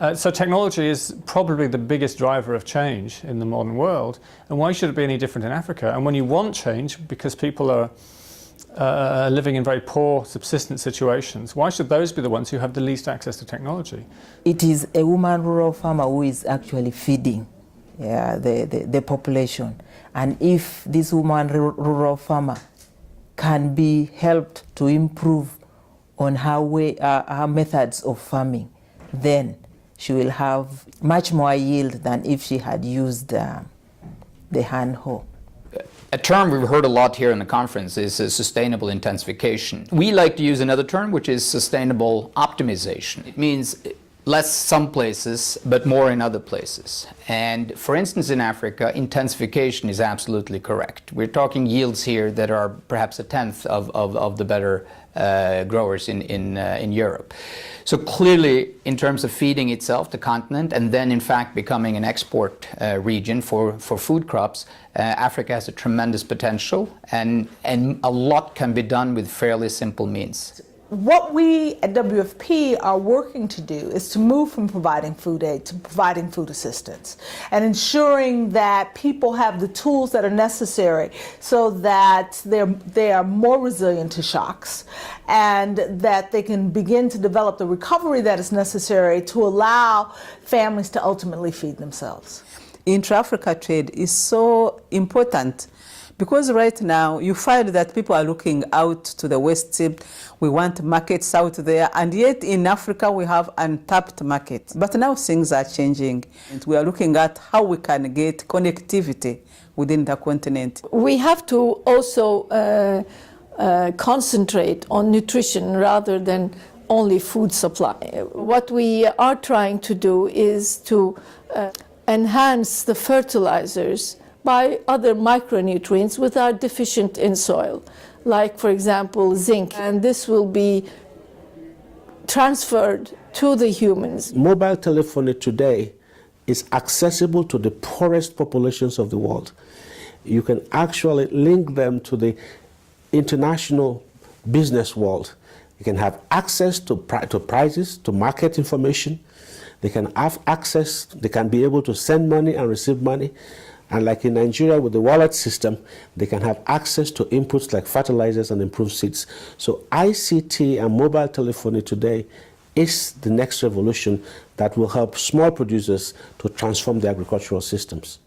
So technology is probably the biggest driver of change in the modern world. And why should it be any different in Africa? And when you want change, because people are living in very poor subsistence situations, why should those be the ones who have the least access to technology? It is a woman rural farmer who is actually feeding the population. And if this woman rural farmer can be helped to improve on her methods of farming, then she will have much more yield than if she had used the hand hoe. A term we've heard a lot here in the conference is sustainable intensification. We like to use another term, which is sustainable optimization. It means less some places, but more in other places. And for instance, in Africa, intensification is absolutely correct. We're talking yields here that are perhaps a tenth of the better growers in Europe. So clearly, in terms of feeding itself, the continent, and then in fact becoming an export region for food crops, Africa has a tremendous potential, and a lot can be done with fairly simple means. What we at WFP are working to do is to move from providing food aid to providing food assistance and ensuring that people have the tools that are necessary so that they are more resilient to shocks and that they can begin to develop the recovery that is necessary to allow families to ultimately feed themselves. Intra-Africa trade is so important because right now you find that people are looking out to the West. We want markets out there, and yet in Africa we have untapped markets. But now things are changing, and we are looking at how we can get connectivity within the continent. We have to also concentrate on nutrition rather than only food supply. What we are trying to do is to enhance the fertilizers by other micronutrients which are deficient in soil, like, for example, zinc. And this will be transferred to the humans. Mobile telephony today is accessible to the poorest populations of the world. You can actually link them to the international business world. You can have access to prices, to market information. They can have access, they can be able to send money and receive money. And like in Nigeria with the wallet system, they can have access to inputs like fertilizers and improved seeds. So ICT and mobile telephony today is the next revolution that will help small producers to transform their agricultural systems.